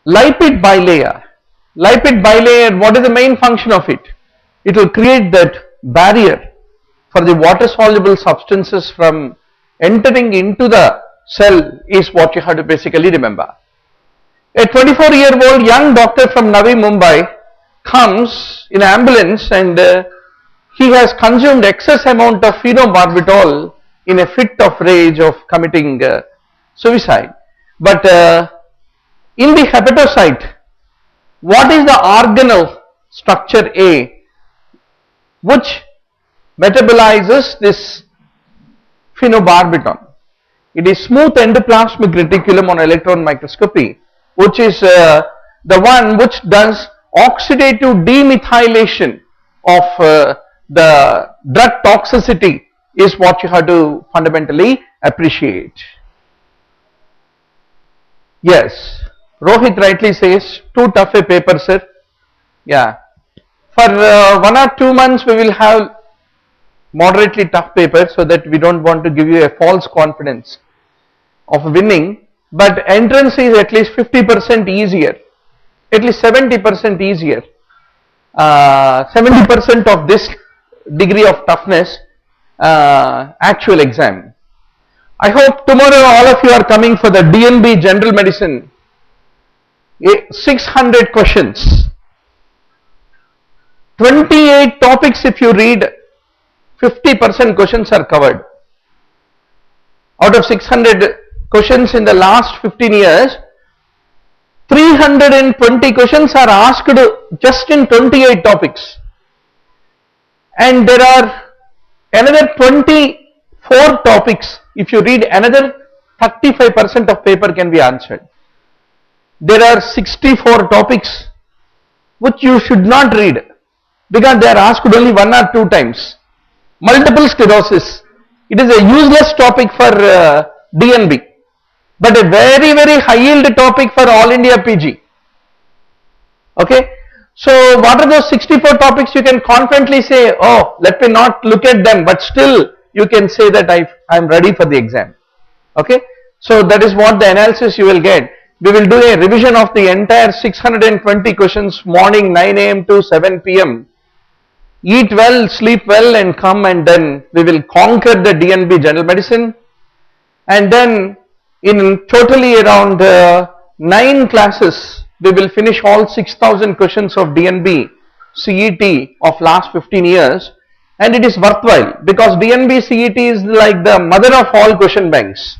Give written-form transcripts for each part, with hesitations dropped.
Lipid bilayer. Lipid bilayer, what is the main function of it? It will create that barrier for the water soluble substances from entering into the cell is what you have to basically remember. A 24-year-old young doctor from Navi Mumbai comes in an ambulance and he has consumed excess amount of phenobarbital in a fit of rage of committing suicide. But in the hepatocyte, what is the organelle structure A which metabolizes this phenobarbital? It is smooth endoplasmic reticulum on electron microscopy, which is the one which does oxidative demethylation of the drug toxicity is what you have to fundamentally appreciate. Yes, Rohit rightly says, too tough a paper, sir. Yeah, for 1 or 2 months we will have moderately tough paper so that we don't want to give you a false confidence of winning, but entrance is at least 50% easier, at least 70% easier, 70% of this degree of toughness actual exam. I hope tomorrow all of you are coming for the DNB General Medicine, 600 questions, 28 topics. If you read, 50% questions are covered. Out of 600 questions in the last 15 years, 320 questions are asked just in 28 topics. And there are another 24 topics. If you read, another 35% of paper can be answered. There are 64 topics which you should not read because they are asked only 1 or 2 times. Multiple sclerosis, it is a useless topic for DNB, but a very, very high yield topic for All India PG. Okay, so what are those 64 topics? You can confidently say, oh, let me not look at them, but still you can say that I am ready for the exam. Okay, so that is what the analysis you will get. We will do a revision of the entire 620 questions morning 9 AM to 7 PM. Eat well, sleep well and come, and then we will conquer the DNB General Medicine, and then in totally around 9 classes we will finish all 6,000 questions of DNB CET of last 15 years, and it is worthwhile because DNB CET is like the mother of all question banks.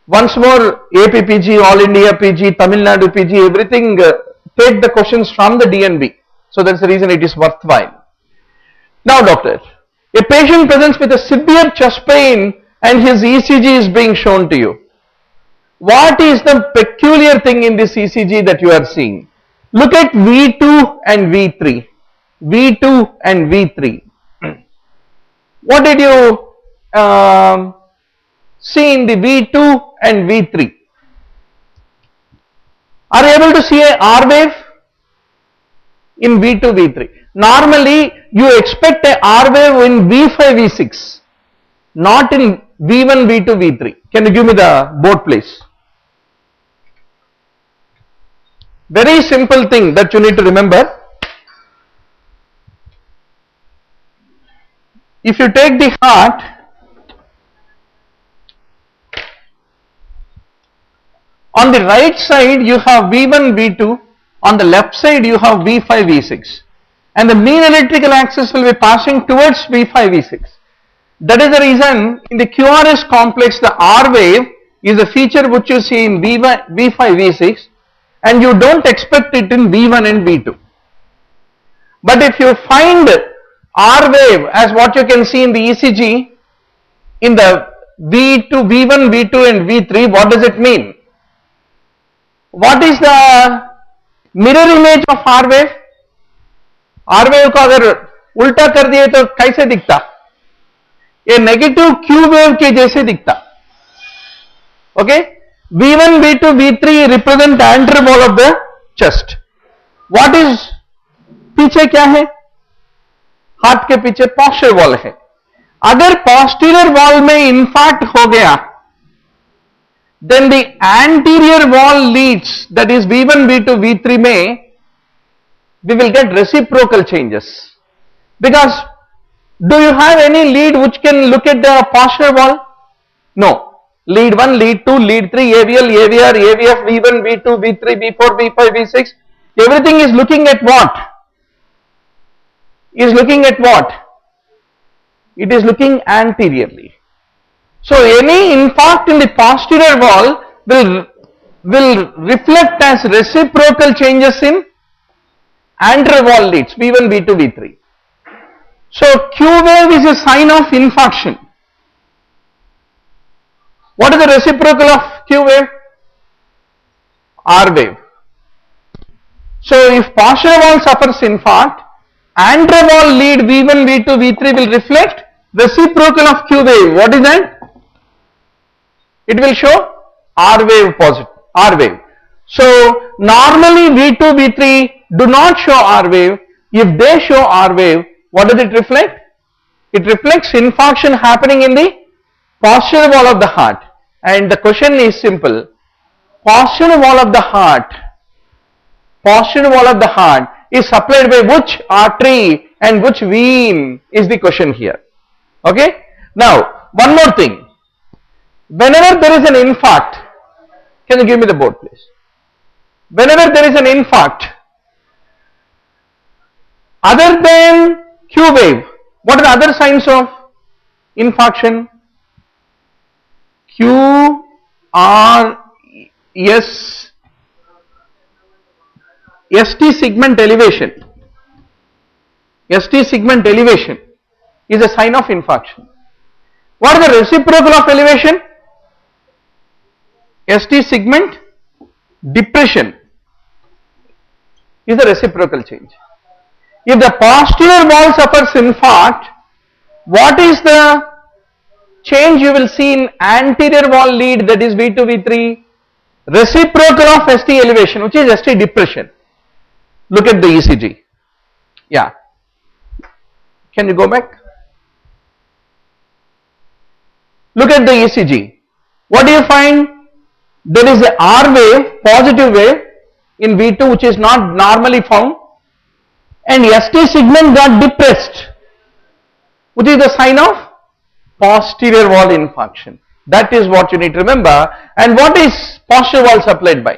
Once more, AP PG, All India PG, Tamil Nadu PG, everything take the questions from the DNB. So that's the reason it is worthwhile. Now doctor, a patient presents with a severe chest pain and his ECG is being shown to you. What is the peculiar thing in this ECG that you are seeing? Look at V2 and V3. V2 and V3. What did you see in the V2 and V3? Are you able to see a R wave in V2, V3? Normally, you expect a R wave in V5, V6, not in V1, V2, V3. Can you give me the board, please? Very simple thing that you need to remember. If you take the heart, on the right side you have V1, V2, on the left side you have V5, V6, and the mean electrical axis will be passing towards V5, V6. That is the reason in the QRS complex the R wave is a feature which you see in V5, V6, and you don't expect it in V1 and V2. But if you find R wave as what you can see in the ECG in the V2, V1, V2 and V3, what does it mean? What is the mirror image of R wave? R wave को अगर उल्टा कर दिए तो कैसे दिखता? ये negative Q wave के जैसे दिखता. Okay? V1, V2, V3 represent the anterior wall of the chest. What is पीछे क्या है? हार्ट के पीछे posterior wall है. अगर posterior wall में infarct हो गया, then the anterior wall leads, that is V1, V2, V3 we will get reciprocal changes. Because do you have any lead which can look at the posterior wall? No. Lead 1, lead 2, lead 3, AVL, AVR, AVF, V1, V2, V3, V4, V5, V6. Everything is looking at what? Is looking at what? It is looking anteriorly. So any infarct in the posterior wall will reflect as reciprocal changes in anterior wall leads, V1, V2, V3. So Q wave is a sign of infarction. What is the reciprocal of Q wave? R wave. So if posterior wall suffers infarct, anterior wall lead V1, V2, V3 will reflect reciprocal of Q wave. What is that? It will show R wave positive, R wave. So normally V2, V3 do not show R wave. If they show R wave, what does it reflect? It reflects infarction happening in the posterior wall of the heart. And the question is simple. Posterior wall of the heart is supplied by which artery and which vein is the question here. Okay. Now, one more thing. Whenever there is an infarct, can you give me the board please? Whenever there is an infarct, other than Q wave, what are the other signs of infarction? Q, R, S, ST segment elevation. ST segment elevation is a sign of infarction. What is the reciprocal of elevation? ST segment depression is the reciprocal change. If the posterior wall suffers infarct, what is the change you will see in anterior wall lead, that is V2, V3? Reciprocal of ST elevation, which is ST depression. Look at the ECG. Yeah. Can you go back? Look at the ECG. What do you find? There is a R wave, positive wave in V2 which is not normally found, and ST segment got depressed, which is the sign of posterior wall infarction. That is what you need to remember. And what is posterior wall supplied by?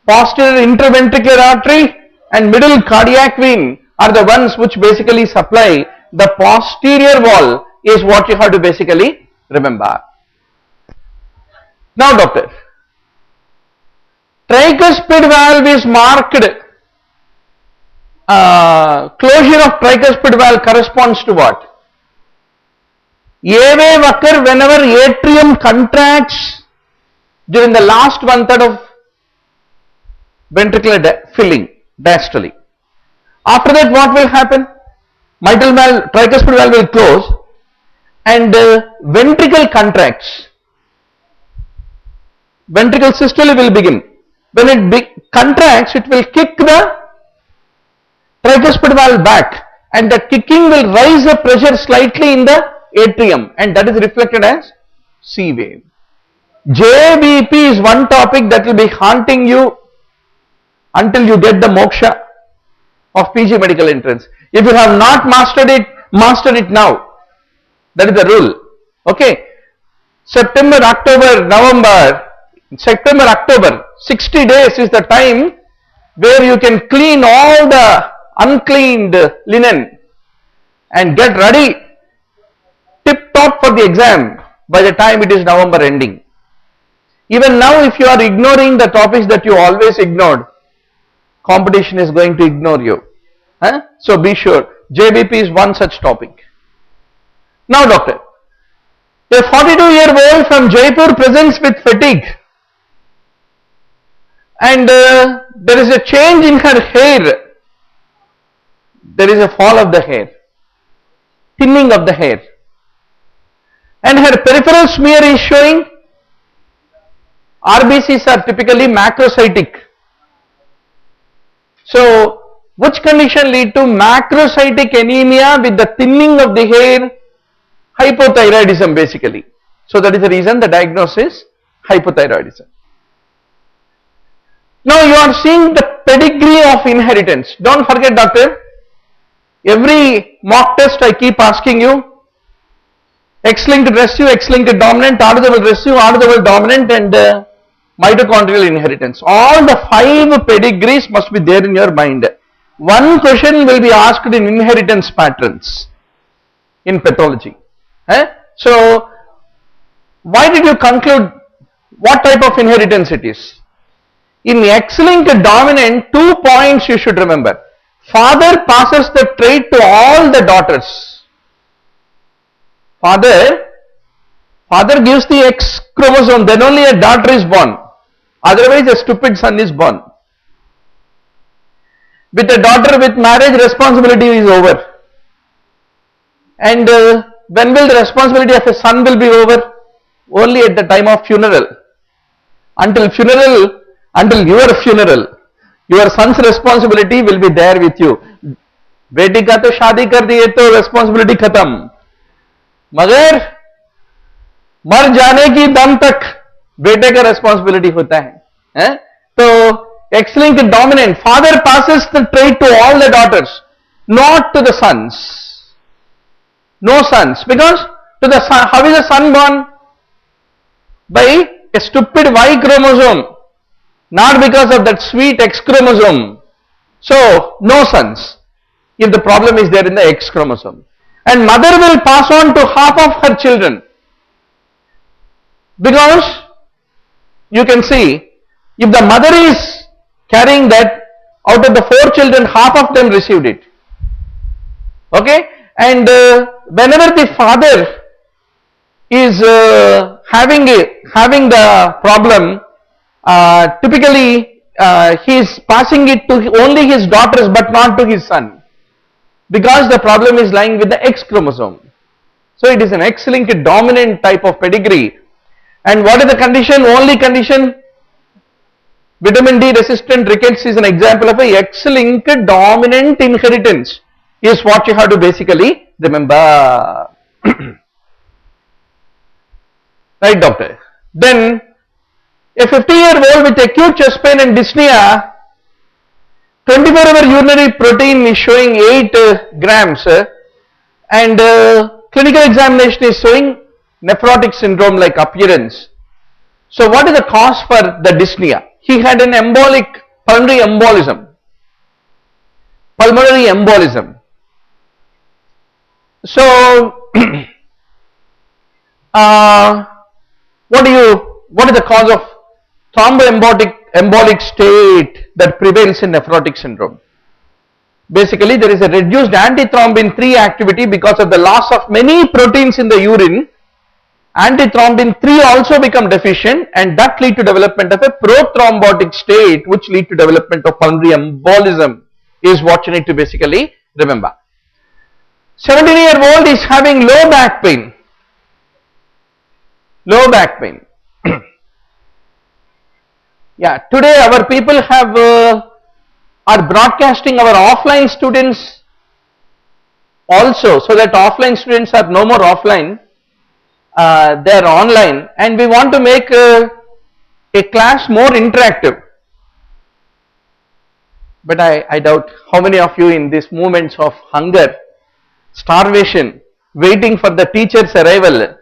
Posterior interventricular artery and middle cardiac vein are the ones which basically supply the posterior wall, is what you have to basically remember. Now doctor, tricuspid valve is marked, closure of tricuspid valve corresponds to what? A wave occur whenever atrium contracts during the last 1/3 of ventricular filling diastole. After that what will happen? Mitral valve, tricuspid valve will close and ventricle contracts. Ventricle systole will begin. When it contracts, it will kick the tricuspid valve back, and the kicking will raise the pressure slightly in the atrium, and that is reflected as C wave. JBP is one topic that will be haunting you until you get the moksha of PG medical entrance. If you have not mastered it, master it now. That is the rule. Okay. September, October, November, 60 days is the time where you can clean all the uncleaned linen and get ready tip top for the exam by the time it is November ending. Even now, if you are ignoring the topics that you always ignored, competition is going to ignore you. So be sure, JBP is one such topic. Now doctor, a 42-year-old from Jaipur presents with fatigue, and there is a change in her hair. There is a fall of the hair, thinning of the hair, and her peripheral smear is showing RBCs are typically macrocytic. So which condition lead to macrocytic anemia with the thinning of the hair? Hypothyroidism basically. So that is the reason the diagnosis hypothyroidism. Now you are seeing the pedigree of inheritance. Don't forget, doctor, every mock test I keep asking you, X-linked recessive, X-linked dominant, autosomal recessive, autosomal dominant, and mitochondrial inheritance. All the 5 pedigrees must be there in your mind. One question will be asked in inheritance patterns in pathology. So, why did you conclude what type of inheritance it is? In X-linked dominant, 2 points you should remember. Father passes the trait to all the daughters. Father gives the X chromosome, then only a daughter is born. Otherwise a stupid son is born. With a daughter, with marriage, responsibility is over. And when will the responsibility of a son will be over? Only at the time of funeral. Until your funeral, your son's responsibility will be there with you. बेटी का तो शादी कर दिए तो responsibility खत्म, मगर मर जाने की दम तक बेटे का responsibility होता है, तो X-linked dominant, father passes the trait to all the daughters, not to the sons. No sons, because to the son, how is a son born? By a stupid Y chromosome, not because of that sweet X chromosome. So, no sons, if the problem is there in the X chromosome. And mother will pass on to half of her children, because you can see, if the mother is carrying that, out of the 4 children, half of them received it. Okay? And whenever the father is having the problem, typically he is passing it to only his daughters but not to his son, because the problem is lying with the X chromosome. So it is an X-linked dominant type of pedigree. And what is the condition? Only condition, vitamin D resistant rickets is an example of a X-linked dominant inheritance, is what you have to basically remember. Right, doctor? Then a 50-year-old with acute chest pain and dyspnea, 24-hour urinary protein is showing 8 grams, and clinical examination is showing nephrotic syndrome like appearance. So what is the cause for the dyspnea? He had an pulmonary embolism. So what is the cause of thromboembolic state that prevails in nephrotic syndrome? Basically, there is a reduced antithrombin 3 activity because of the loss of many proteins in the urine. Antithrombin 3 also become deficient, and that lead to development of a prothrombotic state, which lead to development of pulmonary embolism, is what you need to basically remember. 17-year-old is having low back pain. Yeah, today our people are broadcasting our offline students also, so that offline students are no more offline, they are online, and we want to make a class more interactive. But I doubt how many of you in these moments of hunger, starvation, waiting for the teacher's arrival.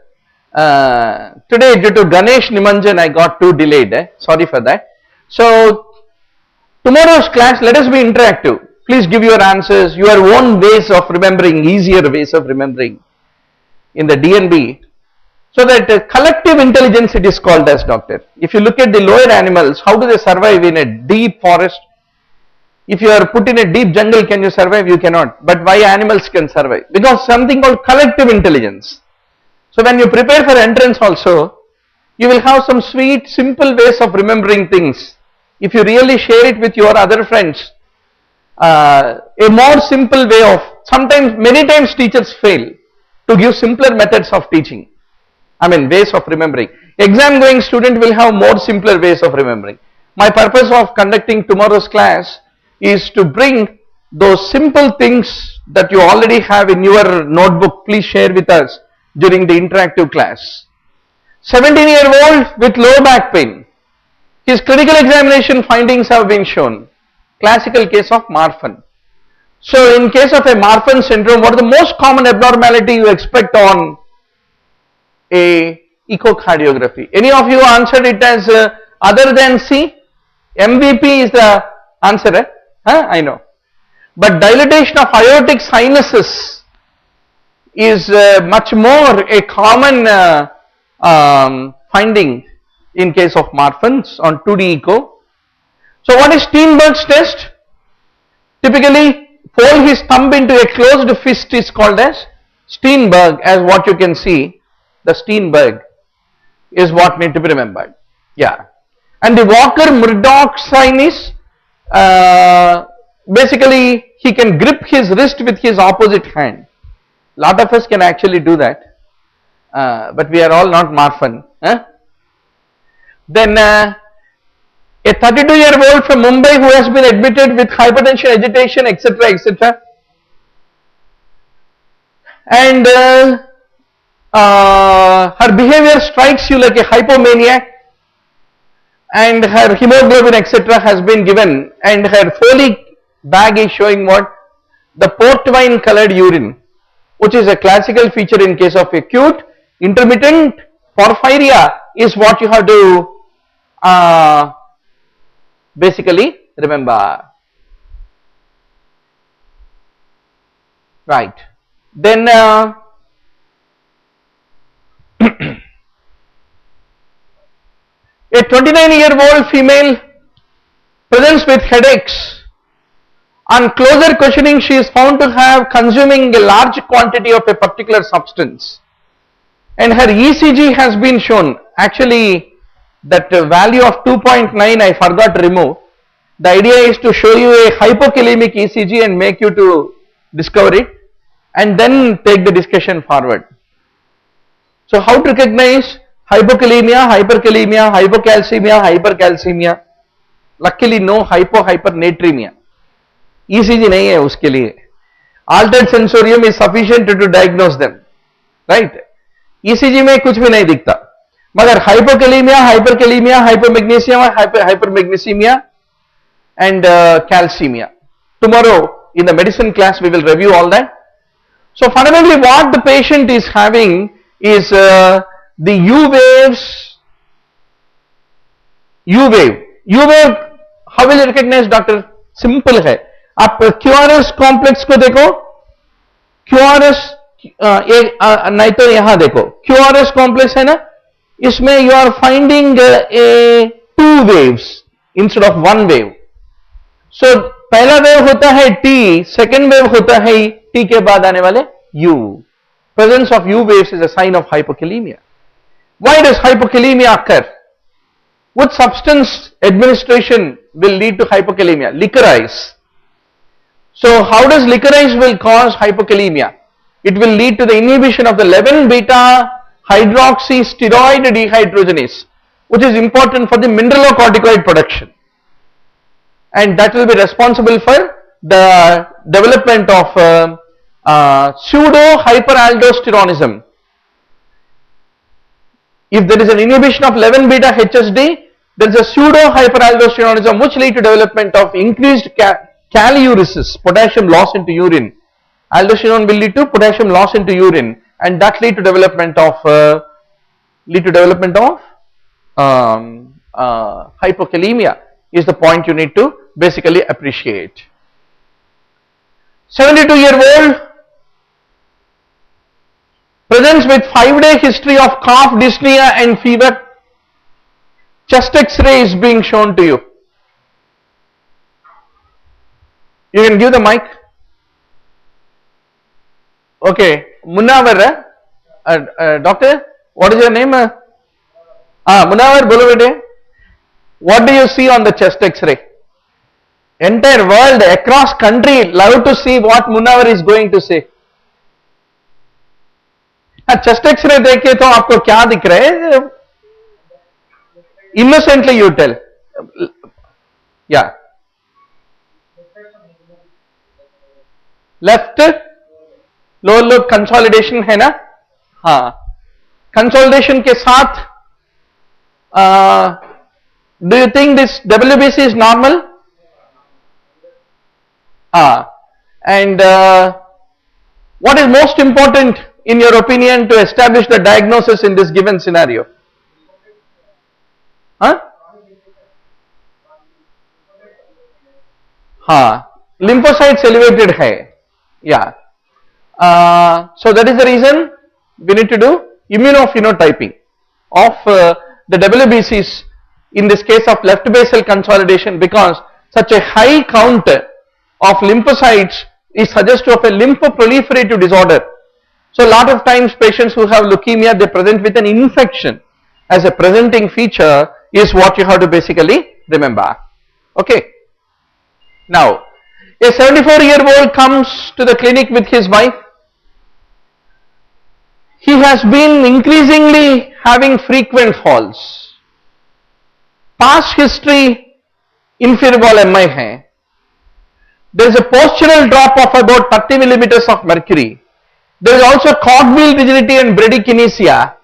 Today due to Ganesh Nimanjan I got too delayed, sorry for that. So tomorrow's class, let us be interactive. Please give your answers, your own ways of remembering, easier ways of remembering in the DNB. So that collective intelligence it is called as, doctor. If you look at the lower animals, how do they survive in a deep forest? If you are put in a deep jungle, can you survive? You cannot. But why animals can survive? Because something called collective intelligence. So when you prepare for entrance also, you will have some sweet, simple ways of remembering things. If you really share it with your other friends, a more simple way of, many times teachers fail to give simpler methods of teaching. Ways of remembering. Exam going student will have more simpler ways of remembering. My purpose of conducting tomorrow's class is to bring those simple things that you already have in your notebook. Please share with us during the interactive class. 17-year-old with low back pain. His clinical examination findings have been shown. Classical case of Marfan. So in case of a Marfan syndrome, what is the most common abnormality you expect on a echocardiography? Any of you answered it as other than C? MVP is the answer, eh? I know. But dilatation of aortic sinuses is much more a common finding in case of Marfan's on 2D echo. So what is Steenberg's test? Typically fold his thumb into a closed fist is called as Steenberg, as what you can see. The Steenberg is what need to be remembered. Yeah. And the Walker-Murdoch sign is basically he can grip his wrist with his opposite hand. Lot of us can actually do that, but we are all not Marfan. Then a 32-year-old from Mumbai who has been admitted with hypertension, agitation, etc., etc. And her behavior strikes you like a hypomaniac, and her hemoglobin, etc., has been given, and her folic bag is showing what? The port wine colored urine, which is a classical feature in case of acute intermittent porphyria, is what you have to basically remember. Right. Then a 29-year-old female presents with headaches. On closer questioning, she is found to have consuming a large quantity of a particular substance, and her ECG has been shown. Actually, that value of 2.9 I forgot to remove. The idea is to show you a hypokalemic ECG and make you to discover it, and then take the discussion forward. So how to recognize hypokalemia, hyperkalemia, hypocalcemia, hypercalcemia? Luckily no hypernatremia. ECG नहीं है उसके लिए. Altered sensorium is sufficient to diagnose them, right? ECG में कुछ भी नहीं दिखता, मगर hypokalemia, hyperkalemia, hypomagnesemia, hypermagnesemia and calcemia. Tomorrow in the medicine class we will review all that. So fundamentally what the patient is having is the U waves. U wave, how will you recognize, doctor? Simple है. आप QRS complex को देखो, QRS नहीं तो यहां देखो, QRS complex है ना, इसमें you are finding a two waves instead of one wave. So पहला वेव होता है T, second wave होता है T के बाद आने वाले U. Presence of U waves is a sign of hypokalemia. Why does hypokalemia occur? What substance administration will lead to hypokalemia? Licorice. So how does licorice will cause hypokalemia? It will lead to the inhibition of the 11-beta hydroxysteroid dehydrogenase, which is important for the mineralocorticoid production, and that will be responsible for the development of pseudo hyperaldosteronism. If there is an inhibition of 11-beta HSD, there is a pseudo hyperaldosteronism which lead to development of increased kaliuresis, potassium loss into urine. Aldosterone will lead to potassium loss into urine, and that lead to development of hypokalemia is the point you need to basically appreciate. 72-year-old presents with 5-day history of cough, dyspnea and fever. Chest X-ray is being shown to you. You can give the mic. Okay, Munawar, doctor, what is your name? Munawar, bolo bete. What do you see on the chest X-ray? Entire world, across country, love to see what Munawar is going to say. Chest X-ray देखे तो आपको क्या दिख रहा है? Innocently you tell. Yeah. Left lower lobe consolidation है ना? हाँ. Consolidation के साथ Do you think this WBC is normal? And what is most important in your opinion to establish the diagnosis in this given scenario? Lymphocytes elevated hai. Yeah. So that is the reason we need to do immunophenotyping of the WBCs in this case of left basal consolidation, because such a high count of lymphocytes is suggestive of a lymphoproliferative disorder. So a lot of times patients who have leukemia, they present with an infection as a presenting feature is what you have to basically remember. Okay. Now, a 74-year-old comes to the clinic with his wife. He has been increasingly having frequent falls. Past history inferior MI hai. There is a postural drop of about 30 millimeters of mercury. There is also cogwheel rigidity and bradykinesia.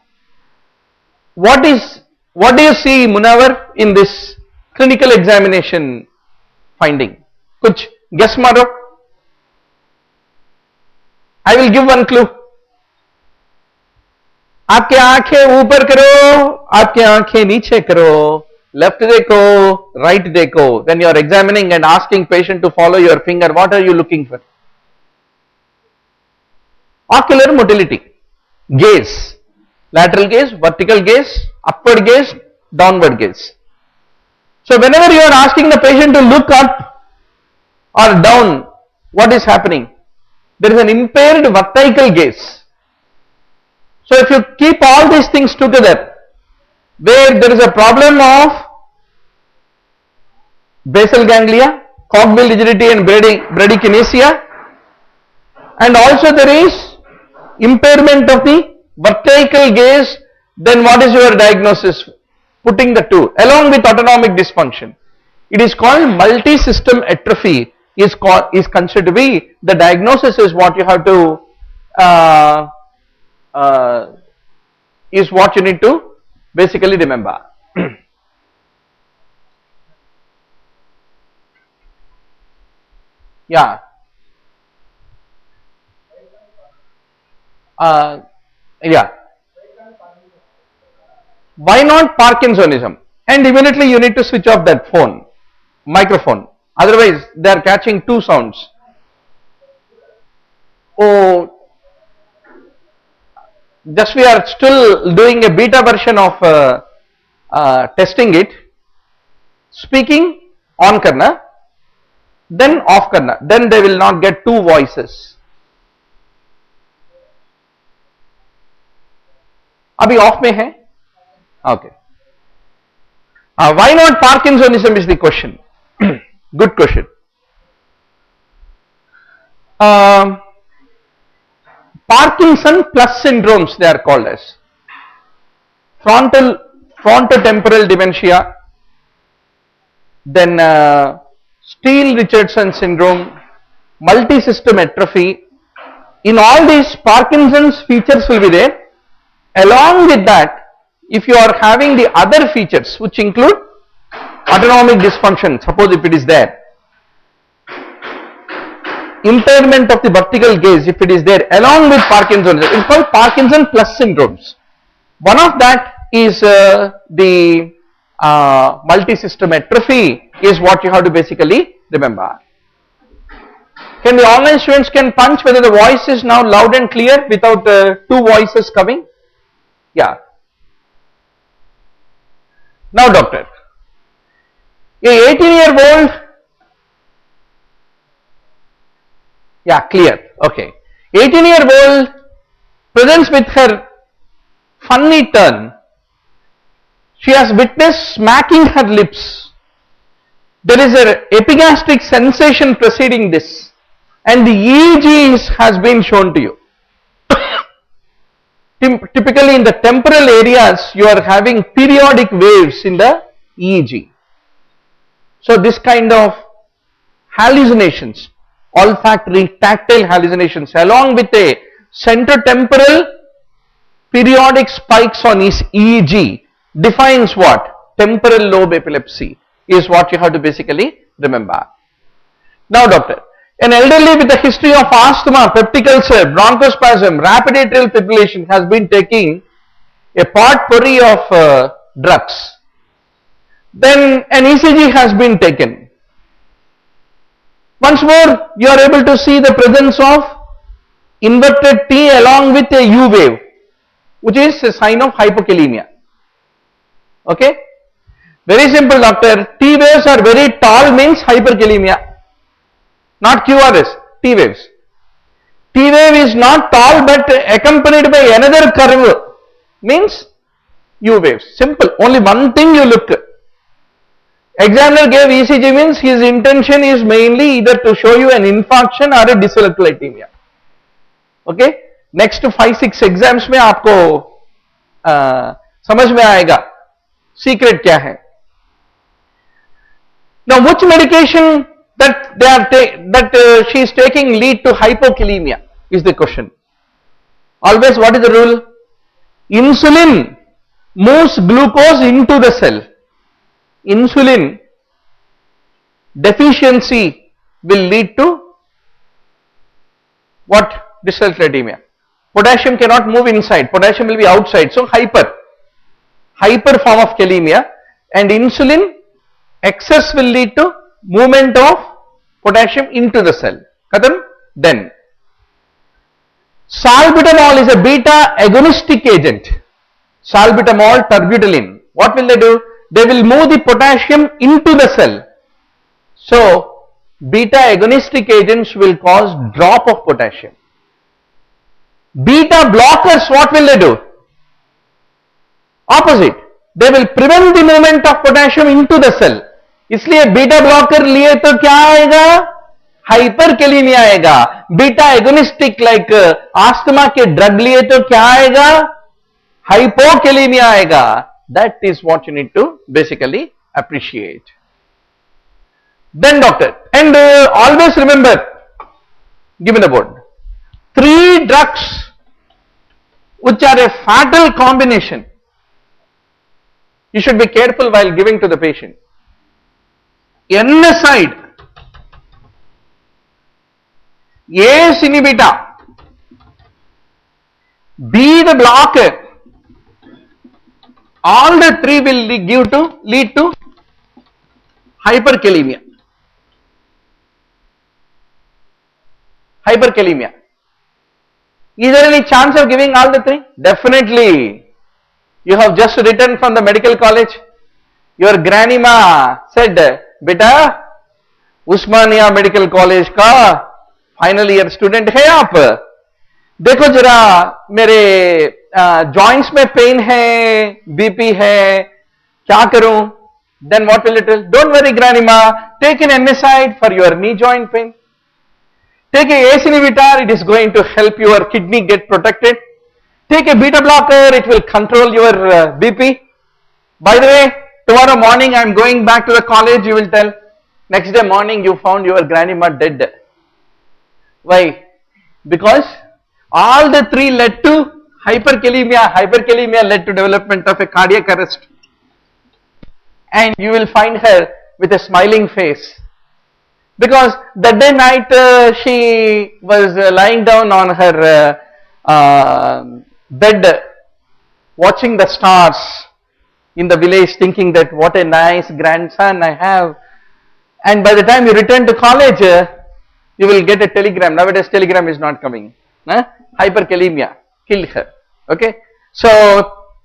What do you see, Munawar, in this clinical examination finding? Kuch guess maro. I will give one clue. आपके आंखें ऊपर करो, आपके आंखें नीचे करो, left देखो, right देखो. When you are examining and asking patient to follow your finger, what are you looking for? Ocular motility, gaze, lateral gaze, vertical gaze, upward gaze, downward gaze. So whenever you are asking the patient to look up or down, what is happening? There is an impaired vertical gaze. So if you keep all these things together, where there is a problem of basal ganglia, cogwheel rigidity and bradykinesia, and also there is impairment of the vertical gaze, then what is your diagnosis? Putting the two along with autonomic dysfunction. It is called multi-system atrophy is considered to be the diagnosis is what you have to is what you need to basically remember. Yeah. Yeah. Why not Parkinsonism? And immediately you need to switch off that microphone. Otherwise, they are catching two sounds. Oh, just we are still doing a beta version of testing it. Speaking on karna, then off karna. Then they will not get two voices. Abhi off mein hai? Okay. Why not Parkinsonism is the question. Good question. Parkinson plus syndromes they are called as. Frontotemporal dementia, then Steele-Richardson syndrome, multi-system atrophy. In all these, Parkinson's features will be there. Along with that, if you are having the other features which include autonomic dysfunction, suppose if it is there, impairment of the vertical gaze if it is there, along with Parkinson's, it is called Parkinson plus syndromes. One of that is the multi-system atrophy is what you have to basically remember. Can the online students can punch whether the voice is now loud and clear without two voices coming? Yeah. Now doctor, a 18-year-old, yeah, clear, okay. 18-year-old presents with her funny turn. She has witnessed smacking her lips. There is an epigastric sensation preceding this, and the EEG has been shown to you. Typically in the temporal areas, you are having periodic waves in the EEG. So this kind of hallucinations, olfactory, tactile hallucinations, along with a centrotemporal periodic spikes on his EEG, defines what? Temporal lobe epilepsy is what you have to basically remember. Now doctor, an elderly with a history of asthma, peptic ulcer, bronchospasm, rapid atrial fibrillation has been taking a potpourri of drugs. Then an ECG has been taken. Once more you are able to see the presence of inverted T along with a U wave, which is a sign of hypokalemia. Okay? Very simple doctor, T waves are very tall means hyperkalemia, not QRS, T waves. T wave is not tall but accompanied by another curve means U waves. Simple, only one thing you look. Examiner gave ECG means his intention is mainly either to show you an infarction or a dyselectrolytemia. Okay? Next 5-6 exams में आपको समझ में आएगा secret क्या है. Now which medication that she is taking lead to hypokalemia is the question. Always what is the rule? Insulin moves glucose into the cell. Insulin deficiency will lead to what? Dyselectrolytemia. Potassium cannot move inside, potassium will be outside, so hyper form of kalemia, and insulin excess will lead to movement of potassium into the cell. Kadam? Then salbutamol is a beta agonistic agent. Salbutamol, terbutaline. What will they do? They will move the potassium into the cell. So beta agonistic agents will cause drop of potassium. Beta blockers, what will they do? Opposite. They will prevent the movement of potassium into the cell. इसलिए beta blocker लिए तो क्या आएगा? Hyperkalaemia आएगा. Beta agonistic like asthma के drug लिए तो क्या आएगा? हाइपोकैलेमिया आएगा. That is what you need to basically appreciate. Then doctor, and always remember, give me the board, 3 drugs which are a fatal combination. You should be careful while giving to the patient. NSAID, ACE inhibitor, B the blocker, all the 3 will lead to hyperkalemia. Hyperkalemia. Is there any chance of giving all the 3? Definitely. You have just returned from the medical college. Your grandma said, "Beta, Osmania medical college का final year student है आप, देखो जरा मेरे joints में pen है, BP है, क्या करूं?" Then what will it tell? Don't worry grandma, take an NSAID for your knee joint pain. Take a ACE inhibitor, it is going to help your kidney get protected. Take a beta blocker, it will control your BP. By the way, tomorrow morning I am going back to the college, you will tell. Next day morning you found your grandma dead. Why? Because all the 3 led to hyperkalemia. Hyperkalemia led to development of a cardiac arrest. And you will find her with a smiling face. Because that day night she was lying down on her bed watching the stars in the village, thinking that what a nice grandson I have. And by the time you return to college, you will get a telegram. Nowadays telegram is not coming. Hyperkalemia killed her. Okay. So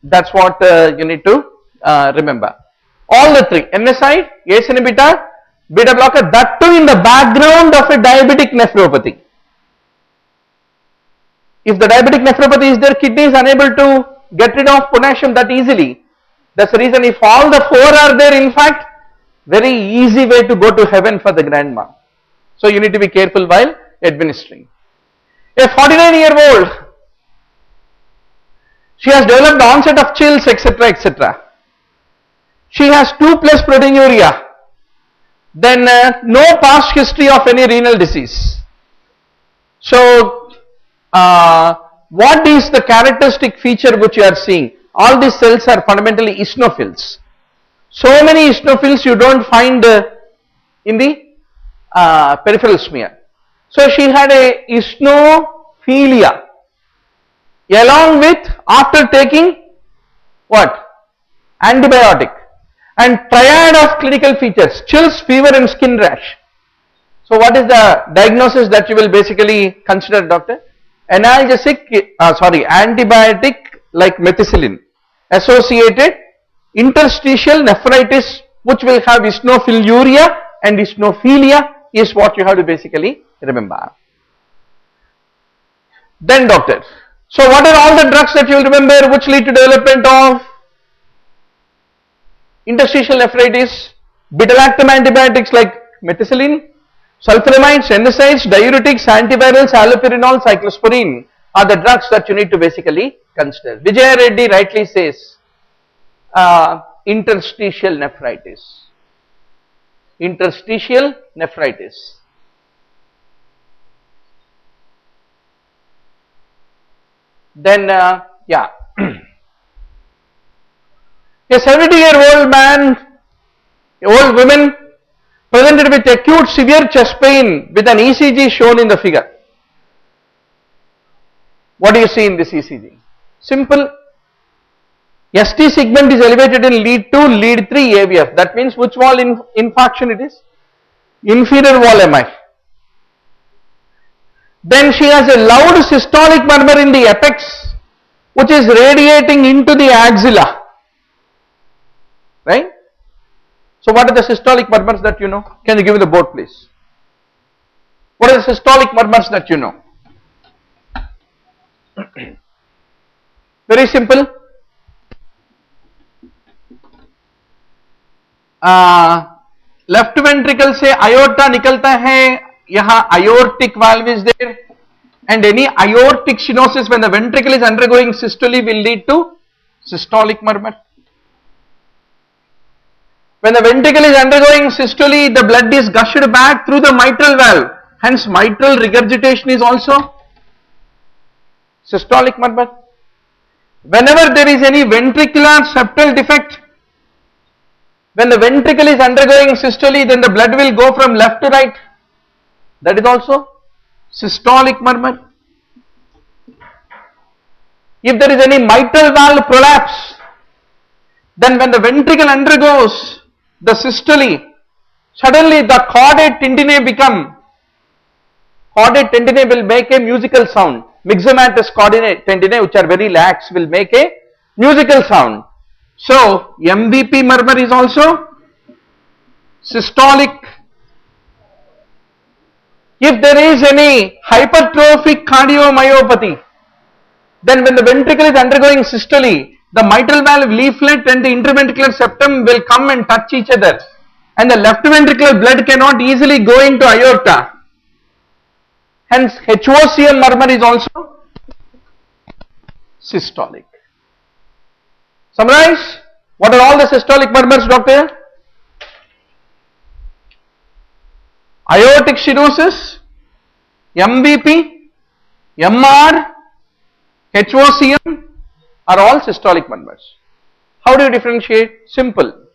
that's what you need to remember. All the 3, NSAID, ACE inhibitor, beta blocker, that too in the background of a diabetic nephropathy. If the diabetic nephropathy is there, kidney is unable to get rid of potassium that easily. That's the reason if all the 4 are there, in fact, very easy way to go to heaven for the grandma. So you need to be careful while administering. A 49-year-old, she has developed onset of chills, etc., etc. She has 2+ proteinuria. Then no past history of any renal disease. So what is the characteristic feature which you are seeing? all these cells are fundamentally eosinophils. So many eosinophils you don't find in the peripheral smear. So she had a eosinophilia along with after taking what? Antibiotic, and triad of clinical features: chills, fever and skin rash. So what is the diagnosis that you will basically consider, doctor? Analgesic, antibiotic like methicillin associated interstitial nephritis, which will have eosinophiluria and eosinophilia, is what you have to basically remember. Then doctor, so what are all the drugs that you will remember which lead to development of interstitial nephritis? Beta-lactam antibiotics like methicillin, sulfonamides, NSAIDs, diuretics, antivirals, allopurinol, cyclosporine are the drugs that you need to basically consider. Vijaya Reddy rightly says interstitial nephritis. Interstitial nephritis. Then a 70-year-old man, old woman presented with acute severe chest pain with an ECG shown in the figure. What do you see in this ECG? Simple. ST segment is elevated in lead 2, lead 3 AVF. That means which wall infarction it is? Inferior wall MI. Then she has a loud systolic murmur in the apex, which is radiating into the axilla. Right? So what are the systolic murmurs that you know? Can you give me the board please? What are the systolic murmurs that you know? Very simple. Left ventricle से aorta निकलता है, यहाँ aortic valve is there, and any aortic stenosis when the ventricle is undergoing systole will lead to systolic murmur. When the ventricle is undergoing systole, the blood is gushed back through the mitral valve, hence mitral regurgitation is also systolic murmur. Whenever there is any ventricular septal defect, when the ventricle is undergoing systole, then the blood will go from left to right. That is also systolic murmur. If there is any mitral valve prolapse, then when the ventricle undergoes the systole, suddenly the chordate tendineae will make a musical sound. Myxomatous tendineae, which are very lax, will make a musical sound. So MVP murmur is also systolic. If there is any hypertrophic cardiomyopathy, then when the ventricle is undergoing systole, the mitral valve leaflet and the interventricular septum will come and touch each other, and the left ventricular blood cannot easily go into aorta. Hence HOCM murmur is also systolic. Summarize. What are all the systolic murmurs, doctor? Aortic stenosis, MVP, MR, HOCM are all systolic murmurs. How do you differentiate? Simple.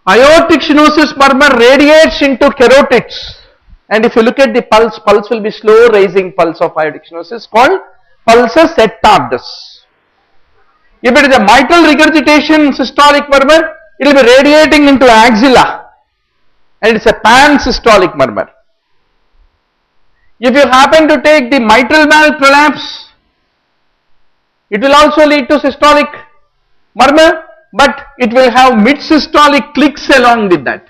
Aortic stenosis murmur radiates into carotids, and if you look at the pulse will be slow rising pulse of aortic stenosis called pulsus et tardus. If it is a mitral regurgitation systolic murmur, it will be radiating into axilla, and it is a pan-systolic murmur. If you happen to take the mitral valve prolapse, it will also lead to systolic murmur, but it will have mid-systolic clicks along with that.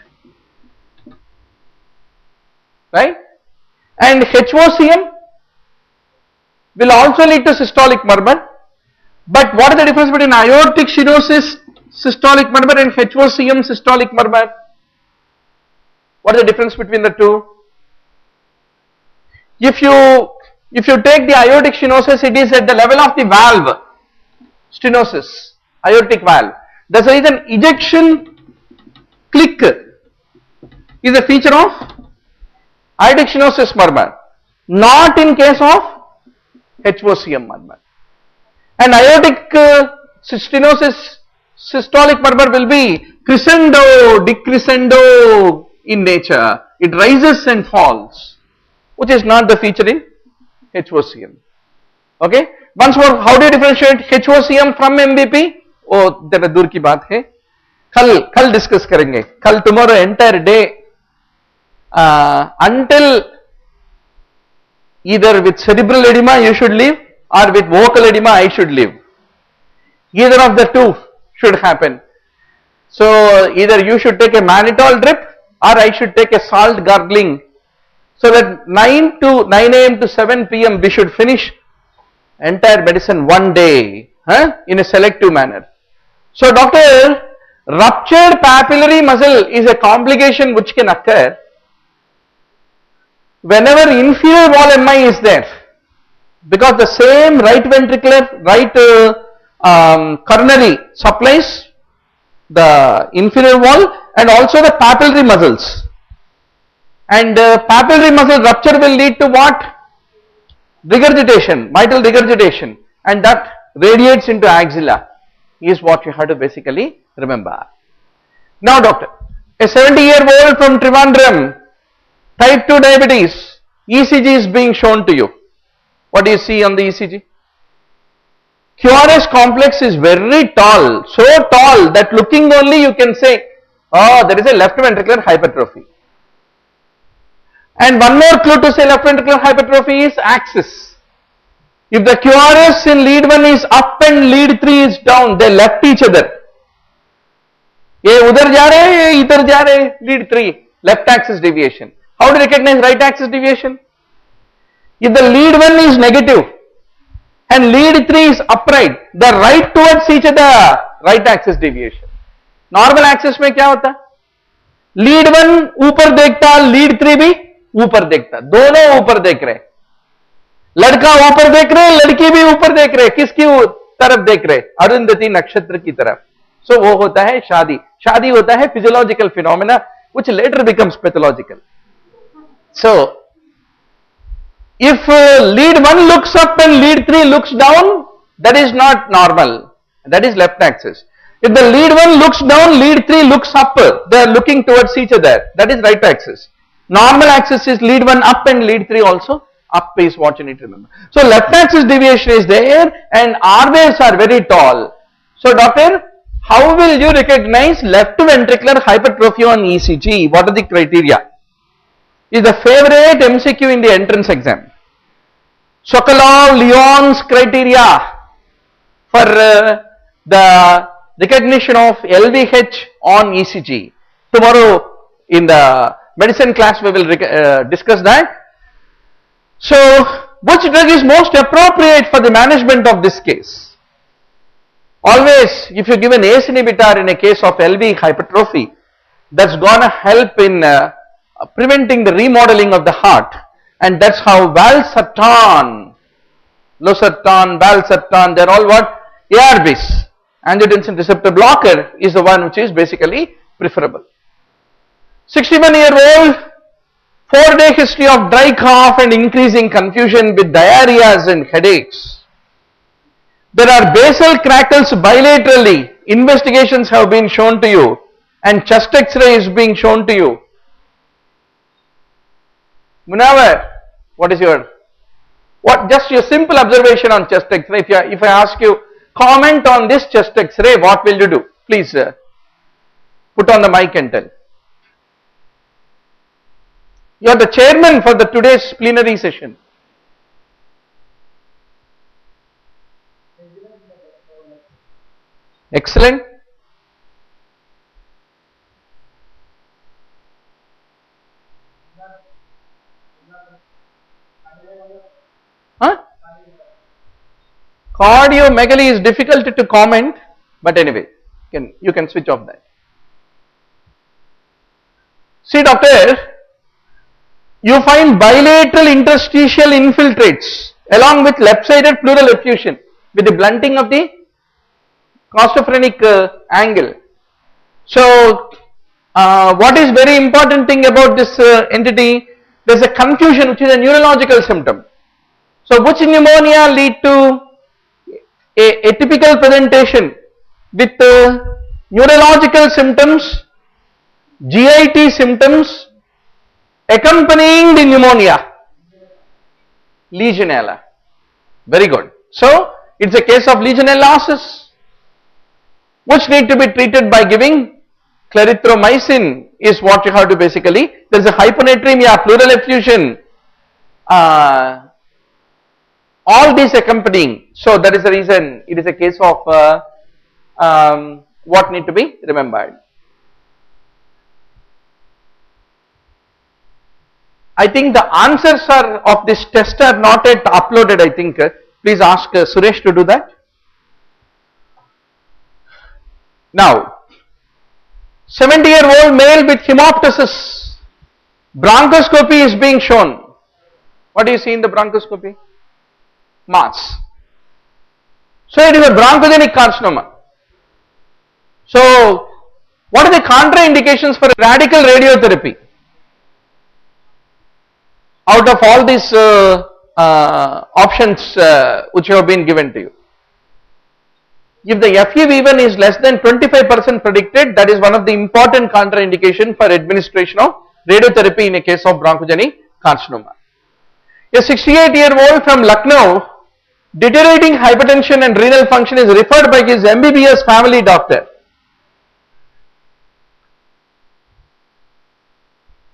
Right? And HOCM will also lead to systolic murmur. But what is the difference between aortic stenosis systolic murmur and HOCM systolic murmur? What is the difference between the two? If you take the aortic stenosis, it is at the level of the valve stenosis, aortic valve. There is an ejection click is a feature of aortic stenosis murmur, not in case of HOCM murmur. And aortic stenosis, systolic murmur will be crescendo, decrescendo in nature. It rises and falls, which is not the feature in HOCM. Okay. Once more, how do you differentiate HOCM from MVP? Oh, जरा दूर की बात है. कल discuss करेंगे. कल tomorrow entire day until either with cerebral edema you should leave or with vocal edema I should leave. Either of the two should happen. So either you should take a mannitol drip or I should take a salt gargling. So that 9 a.m. to 7 p.m. we should finish entire medicine one day in a selective manner. So doctor, ruptured papillary muscle is a complication which can occur whenever inferior wall MI is there, because the same right ventricular, right coronary supplies the inferior wall and also the papillary muscles, and papillary muscle rupture will lead to what? Regurgitation, mitral regurgitation, and that radiates into axilla is what you have to basically remember. Now doctor, a 70-year-old from Trivandrum, type 2 diabetes, ECG is being shown to you. What do you see on the ECG? QRS complex is very tall, so tall that looking only you can say, oh, there is a left ventricular hypertrophy. And one more clue to say left ventricular hypertrophy is axis. If the QRS in lead 1 is up and lead 3 is down, they left each other. ये उधर जा रहे हैं, ये इधर जा रहे हैं, lead 3, left axis deviation. How to recognize right axis deviation? If the lead 1 is negative and lead 3 is upright, they are right towards each other, right axis deviation. Normal axis में क्या होता? Lead 1 ऊपर देखता, lead 3 भी ऊपर देखता, दोनों ऊपर देख रहे. लड़का ऊपर देख रहे, लड़की भी ऊपर देख रहे, किसकी तरफ देख रहे? अरुंधति नक्षत्र की तरफ. So वो होता है शादी. शादी होता है physiological phenomena which later becomes pathological. So if lead 1 looks up and lead 3 looks down, that is not normal, that is left axis. If the lead 1 looks down, lead 3 looks up, they are looking towards each other, that is right axis. Normal axis is lead 1 up and lead 3 also up is what you need to remember. So left axis deviation is there and R waves are very tall. So doctor, how will you recognize left ventricular hypertrophy on ECG? What are the criteria? Is the favorite MCQ in the entrance exam. Sokolov-Lyon's criteria for the recognition of LVH on ECG. Tomorrow in the medicine class we will discuss that. So, which drug is most appropriate for the management of this case? Always, if you give an ACE inhibitor in a case of LV hypertrophy, that's gonna help in preventing the remodeling of the heart, and that's how valsartan, losartan, valsartan, they're all what? ARBs, angiotensin receptor blocker is the one which is basically preferable. 61-year-old, 4-day history of dry cough and increasing confusion with diarrheas and headaches. There are basal crackles bilaterally. Investigations have been shown to you and chest X-ray is being shown to you. Munawar, what is your, just your simple observation on chest X-ray? If I ask you, comment on this chest X-ray, what will you do? Please put on the mic and tell. You are the chairman for the today's plenary session. Excellent. Huh? Cardiomegaly is difficult to comment, but anyway, you can switch off that. See doctor, you find bilateral interstitial infiltrates along with left-sided pleural effusion with the blunting of the costophrenic angle. So, what is very important thing about this entity? There is a confusion which is a neurological symptom. So, which pneumonia lead to a atypical presentation with neurological symptoms, GIT symptoms accompanying the pneumonia, Legionella. Very good. So, it is a case of Legionellosis, which need to be treated by giving clarithromycin is what you have to basically, there is a hyponatremia, pleural effusion, all these accompanying. So, that is the reason it is a case of what need to be remembered. I think the answers of this test are not yet uploaded, I think. Please ask Suresh to do that. Now, 70-year-old male with hemoptysis, bronchoscopy is being shown. What do you see in the bronchoscopy? Mass. So, it is a bronchogenic carcinoma. So, what are the contraindications for radical radiotherapy? Out of all these options which have been given to you, if the FEV1 is less than 25% predicted, that is one of the important contraindication for administration of radiotherapy in a case of bronchogenic carcinoma. A 68-year-old from Lucknow, deteriorating hypertension and renal function, is referred by his MBBS family doctor.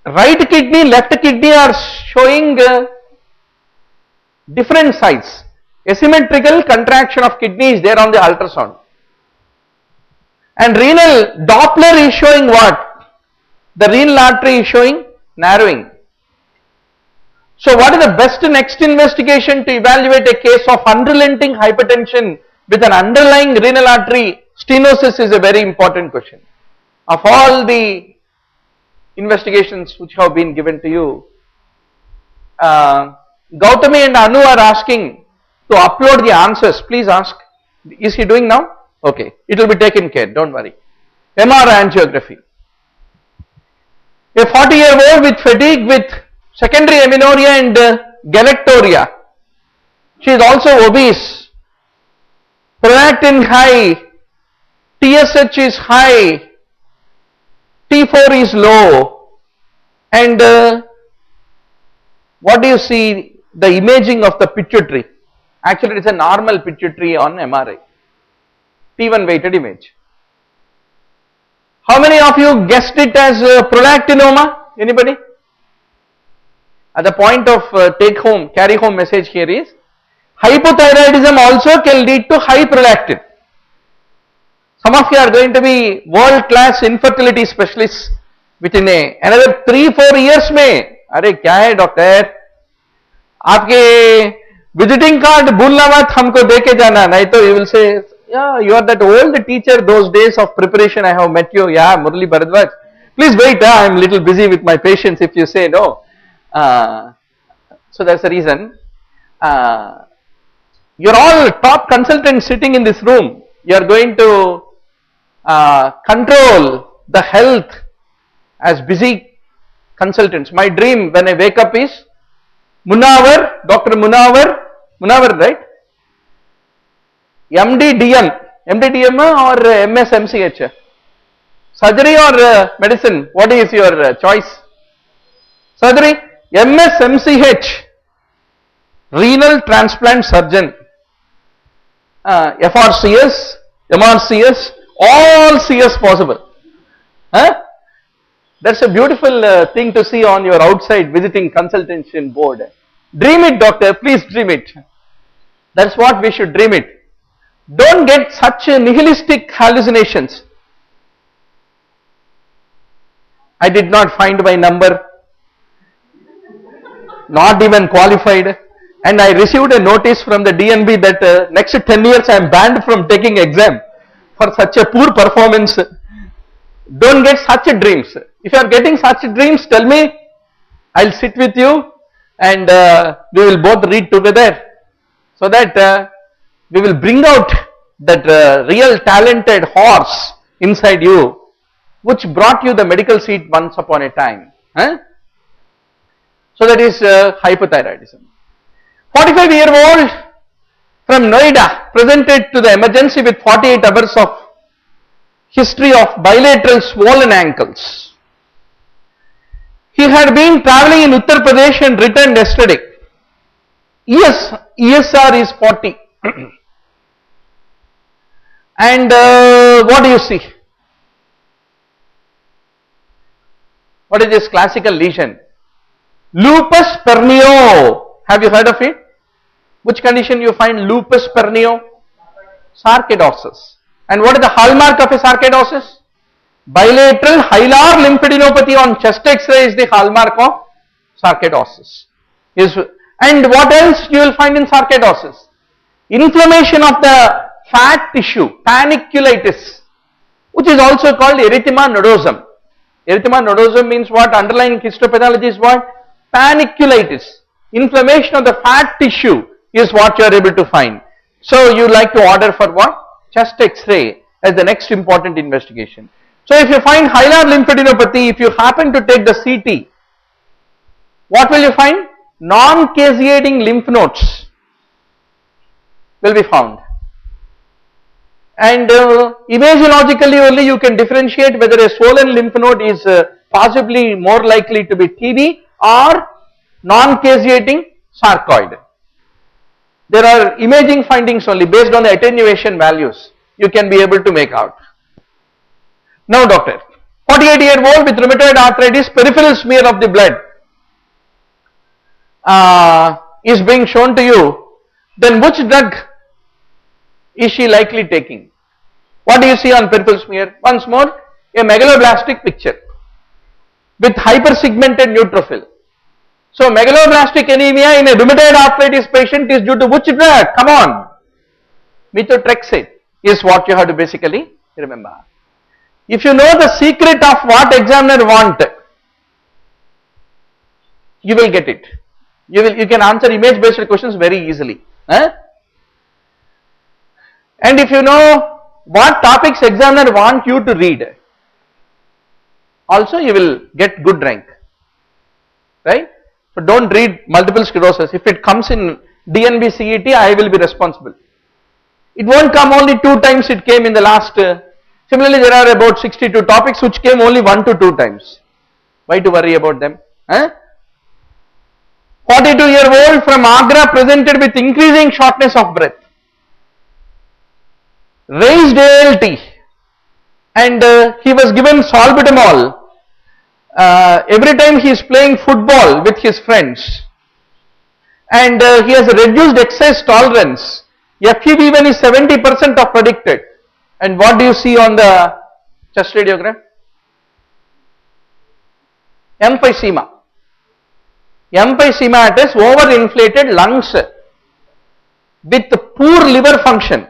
Right kidney, left kidney are showing different size. Asymmetrical contraction of kidney is there on the ultrasound. And renal Doppler is showing what? The renal artery is showing narrowing. So, what is the best next investigation to evaluate a case of unrelenting hypertension with an underlying renal artery stenosis is a very important question. Of all the investigations which have been given to you, Gautami and Anu are asking to upload the answers. Please ask. Is he doing now? Okay. It will be taken care. Don't worry. MR angiography. A 40-year-old with fatigue with secondary amenorrhea and galactorrhea. She is also obese. Prolactin high. TSH is high. T4 is low. And what do you see? The imaging of the pituitary. Actually, it is a normal pituitary on MRI. T1 weighted image. How many of you guessed it as prolactinoma? Anybody? At the point of take home, carry home message here is, hypothyroidism also can lead to high prolactin. Some of you are going to be world class infertility specialists within another 3-4 years में. अरे क्या है doctor, आपके visiting card भूलना मत, हमको देके जाना, नहीं तो you will say, yeah, you are that old teacher, those days of preparation I have met you, yeah, Murali Bharadwaj. Please wait, I am little busy with my patients if you say no. So that's the reason. You are all top consultants sitting in this room. You are going to control the health as busy consultants. My dream when I wake up is Munawar, Dr. Munawar, right? MD DM or MS MCH? Surgery or medicine? What is your choice? Surgery, MS MCH, renal transplant surgeon, FRCS, MRCS, all CS possible. Huh? That's a beautiful thing to see on your outside visiting consultation board. Dream it, doctor, please dream it. That's what we should dream it. Don't get such nihilistic hallucinations. I did not find my number, not even qualified, and I received a notice from the DNB that next 10 years I am banned from taking exam for such a poor performance. Don't get such dreams. If you are getting such dreams, tell me, I will sit with you and we will both read together so that we will bring out that real talented horse inside you which brought you the medical seat once upon a time. So that is hypothyroidism. 45-year-old from Noida presented to the emergency with 48 hours of history of bilateral swollen ankles. He had been travelling in Uttar Pradesh and returned yesterday. ESR is 40. And what do you see? What is this classical lesion? Lupus pernio. Have you heard of it? Which condition you find lupus pernio? Sarcoidosis. And what is the hallmark of a sarcoidosis? Bilateral hilar lymphadenopathy on chest X-ray is the hallmark of sarcoidosis. And what else you will find in sarcoidosis? Inflammation of the fat tissue, paniculitis, which is also called erythema nodosum. Erythema nodosum means what? Underlying histopathology is what? Paniculitis. Inflammation of the fat tissue is what you are able to find. So you like to order for what? Chest X-ray as the next important investigation. So if you find hilar lymphadenopathy, if you happen to take the CT, what will you find? Non-caseating lymph nodes will be found. And imagologically only you can differentiate whether a swollen lymph node is possibly more likely to be TB or non-caseating sarcoid. There are imaging findings only based on the attenuation values you can be able to make out. Now doctor, 48-year-old with rheumatoid arthritis, peripheral smear of the blood is being shown to you, then which drug is she likely taking? What do you see on peripheral smear? Once more, a megaloblastic picture with hypersegmented neutrophil. So megaloblastic anemia in a rheumatoid arthritis patient is due to which drug? Come on. Methotrexate is what you have to basically remember. If you know the secret of what examiner want, you will get it. You can answer image based questions very easily. And if you know what topics examiner want you to read, also you will get good rank. Right? So don't read multiple sclerosis. If it comes in DNB CET, I will be responsible. It won't come only 2 times, it came in the last. Similarly, there are about 62 topics which came only 1 to 2 times. Why to worry about them? 42-year-old from Agra presented with increasing shortness of breath, raised ALT, and he was given salbutamol every time he is playing football with his friends, and he has a reduced exercise tolerance. FEV1 is 70% of predicted. And what do you see on the chest radiogram? Emphysema. Emphysematous, overinflated lungs with poor liver function,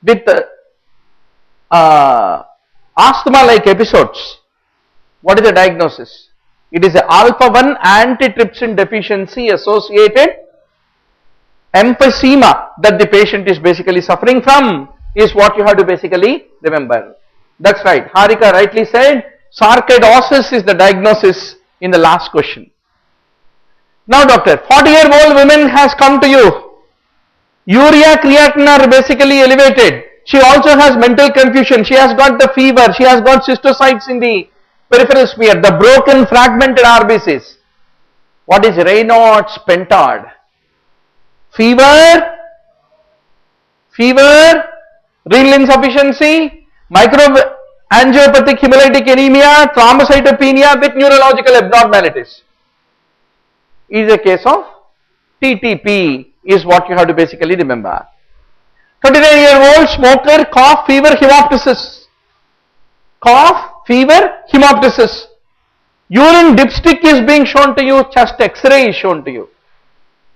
with asthma-like episodes. What is the diagnosis? It is a alpha-1 antitrypsin deficiency associated emphysema that the patient is basically suffering from is what you have to basically remember. That's right. Harika rightly said, sarcoidosis is the diagnosis in the last question. Now doctor, 40-year-old woman has come to you. Urea, creatinine are basically elevated. She also has mental confusion. She has got the fever. She has got cystocytes in the peripheral smear, the broken fragmented RBCs. What is Raynaud's pentad? Fever, renal insufficiency, microangiopathic hemolytic anemia, thrombocytopenia with neurological abnormalities. Is a case of TTP is what you have to basically remember. 29-year-old smoker, cough, fever, hemoptysis. Cough, fever, hemoptysis. Urine dipstick is being shown to you, chest X-ray is shown to you.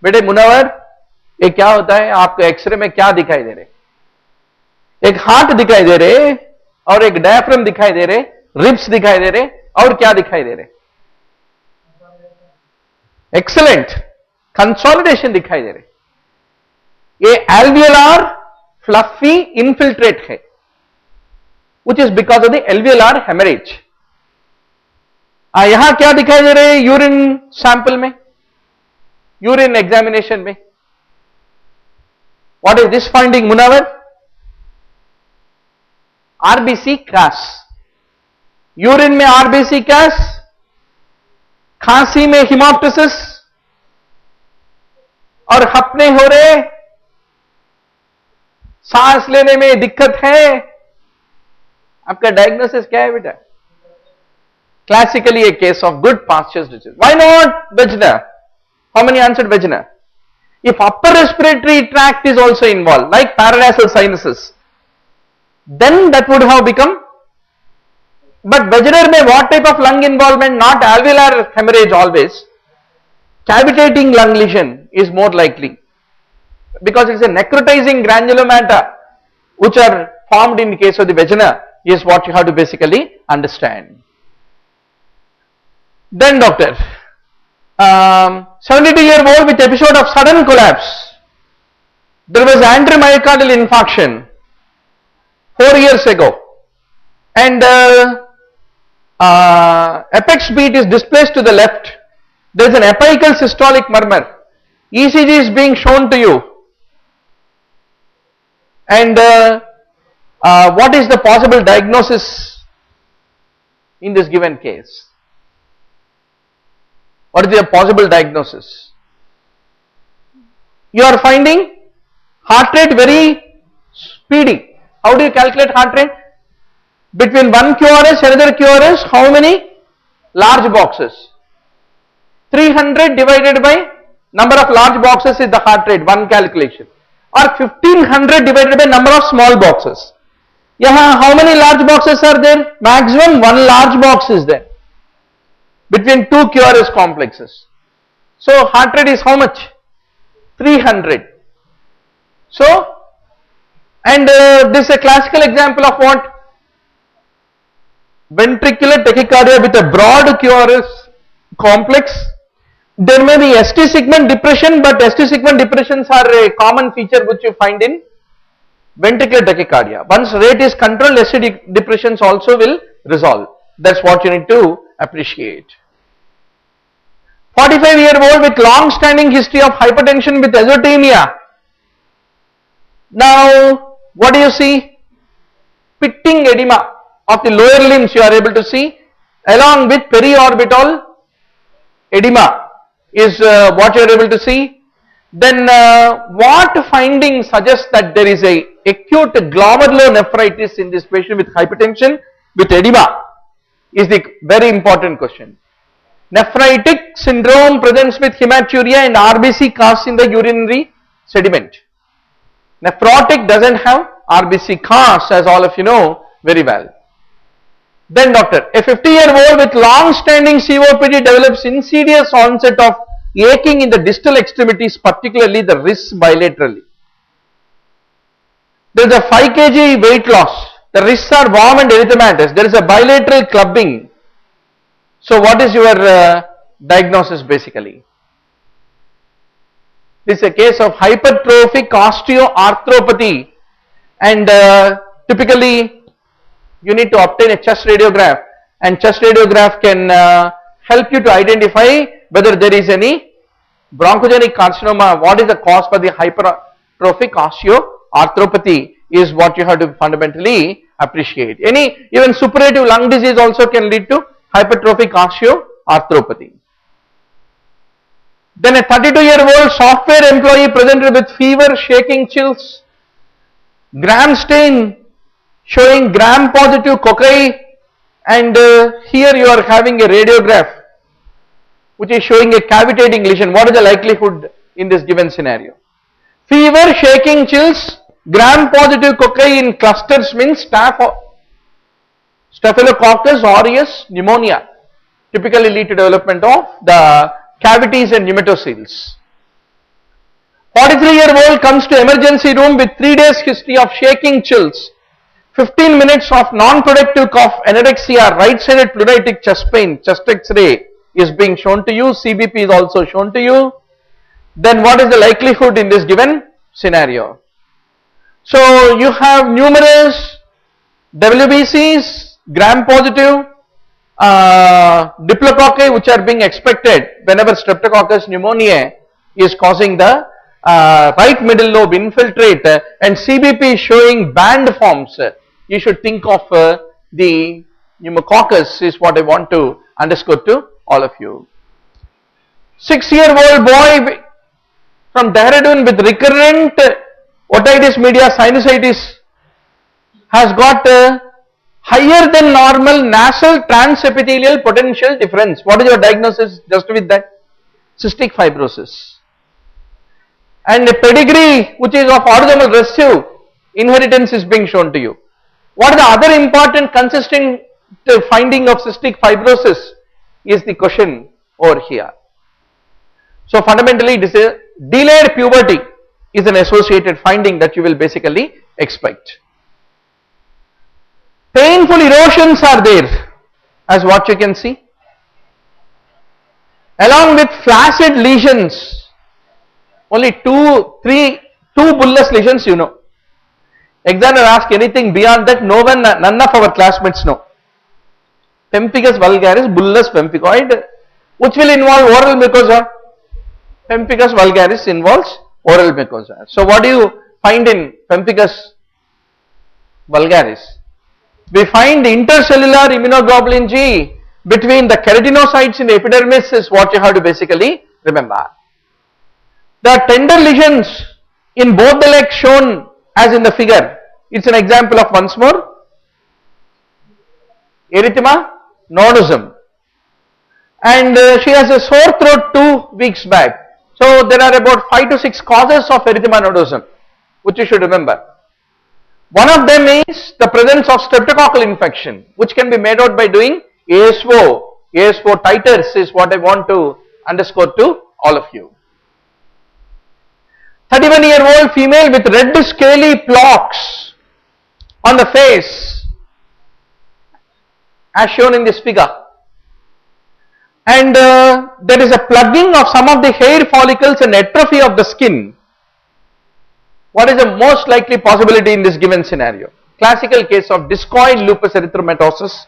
बेटे मुनवर ये क्या होता है, आपको x ray में क्या दिखाई दे रहे? एक हार्ट दिखाई दे रहे और एक डायफ्राम दिखाई दे रहे, रिब्स दिखाई दे रहे और क्या दिखाई दे रहे? एक्सीलेंट, कंसोलिडेशन दिखाई दे रहे. ये alveolar fluffy infiltrate है, which is because of the alveolar hemorrhage. यहां क्या दिखाई दे रहे? यूरिन सैंपल में, यूरिन एग्जामिनेशन में What is this finding, Munawar? RBC cas. Urine में आरबीसी कैस, खांसी में हिमोप्टिसिस और हपने हो रहे, सांस लेने में दिक्कत है, आपका डायग्नोसिस क्या है बेटा? Classically A case of good pastures disease. Why not वेजना? How many answered वेजना? If upper respiratory tract is also involved, like paranasal sinuses, then that would have become. But vaginal में what type of lung involvement? Not alveolar hemorrhage always. Cavitating lung lesion is more likely because it's a necrotizing granulomata which are formed in case of the vagina is what you have to basically understand. Then doctor, 72-year-old with episode of sudden collapse. There was anteromyocardial infarction 4 years ago, and apex beat is displaced to the left. There is an apical systolic murmur. ECG is being shown to you, and what is the possible diagnosis in this given case? What is the possible diagnosis? You are finding heart rate very speedy. How do you calculate heart rate? Between one QRS and another QRS, how many large boxes? 300 divided by number of large boxes is the heart rate, one calculation. Or 1500 divided by number of small boxes. Yahan how many large boxes are there? Maximum one large box is there between two QRS complexes. So heart rate is how much? 300. So, and this is a classical example of what? Ventricular tachycardia with a broad QRS complex. There may be ST segment depression, but ST segment depressions are a common feature which you find in ventricular tachycardia. Once rate is controlled, ST depressions also will resolve. That's what you need to appreciate. 45-year-old with long-standing history of hypertension with azotemia. Now, what do you see? Pitting edema of the lower limbs you are able to see, along with periorbital edema is what you are able to see. Then what finding suggests that there is a acute glomerulonephritis in this patient with hypertension with edema is the very important question. Nephritic syndrome presents with hematuria and RBC casts in the urinary sediment. Nephrotic doesn't have RBC casts, as all of you know very well. Then doctor, a 50-year-old with long-standing COPD develops insidious onset of aching in the distal extremities, particularly the wrists bilaterally. There is a 5 kg weight loss. The wrists are warm and erythematous. There is a bilateral clubbing. So what is your diagnosis basically? This is a case of hypertrophic osteoarthropathy, and typically you need to obtain a chest radiograph, and chest radiograph can help you to identify whether there is any bronchogenic carcinoma. What is the cause for the hypertrophic osteoarthropathy is what you have to fundamentally appreciate. Any even suppurative lung disease also can lead to hypertrophic osteoarthropathy. Then a 32-year-old software employee presented with fever, shaking, chills, gram stain showing gram positive cocci, and here you are having a radiograph which is showing a cavitating lesion. What is the likelihood in this given scenario? Fever, shaking, chills, gram positive cocci in clusters means Staphylococcus aureus pneumonia typically lead to development of the cavities and pneumatoceles. 43-year-old comes to emergency room with 3 days history of shaking, chills, 15 minutes of non-productive cough, anorexia, right-sided pleuritic chest pain, chest X-ray is being shown to you, CBP is also shown to you. Then what is the likelihood in this given scenario? So you have numerous WBCs, gram positive, diplococci which are being expected whenever Streptococcus pneumoniae is causing the right middle lobe infiltrate and CBP showing band forms, you should think of the pneumococcus is what I want to underscore to all of you. 6-year-old boy from Dehradun with recurrent otitis media sinusitis has got higher than normal nasal transepithelial potential difference. What is your diagnosis just with that? Cystic fibrosis. And a pedigree which is of autosomal recessive inheritance is being shown to you. What is the other important consistent finding of cystic fibrosis is the question over here. So fundamentally it is a delayed puberty is an associated finding that you will basically expect. Painful erosions are there as what you can see, along with flaccid lesions. Only two bullous lesions you know. Examiner ask anything beyond that, none of our classmates know. Pemphigus vulgaris, bullous pemphigoid, which will involve oral mucosa. Pemphigus vulgaris involves oral mucosa. So what do you find in pemphigus vulgaris? We find intercellular immunoglobulin G between the keratinocytes in the epidermis is what you have to basically remember. The tender lesions in both the legs shown as in the figure, it's an example of once more erythema nodosum, and she has a sore throat 2 weeks back. So there are about 5 to 6 causes of erythema nodosum which you should remember. One of them is the presence of streptococcal infection, which can be made out by doing ASO titers is what I want to underscore to all of you. 31-year-old female with red scaly plaques on the face as shown in this figure, and there is a plugging of some of the hair follicles and atrophy of the skin. What is the most likely possibility in this given scenario? Classical case of discoid lupus erythematosus,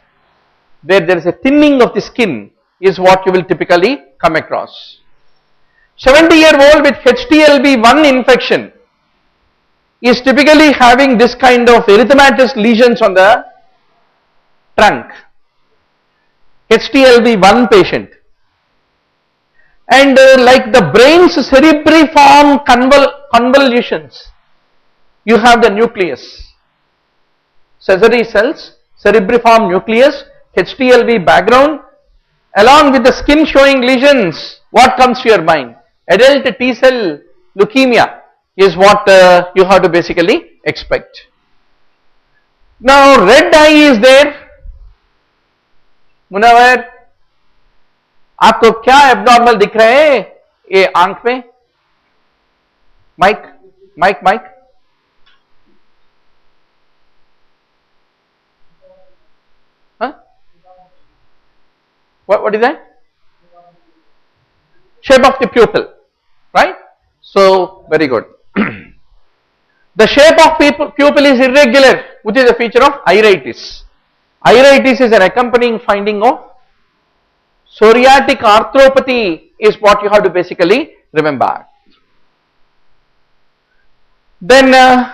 where there is a thinning of the skin is what you will typically come across. 70-year-old with HTLV1 infection is typically having this kind of erythematous lesions on the trunk. HTLV1 patient. And like the brain's cerebriform convolutions, you have the nucleus. Caesary cells, cerebriform nucleus, HTLV background, along with the skin showing lesions. What comes to your mind? Adult T cell leukemia is what you have to basically expect. Now red eye is there. Munawwar, आपको क्या abnormal दिख रहा है ये आंख में? Mike huh? What is that? Shape of the pupil, right? So very good. The shape of pupil is irregular, which is a feature of iritis. Iritis is an accompanying finding of psoriatic arthropathy is what you have to basically remember. Then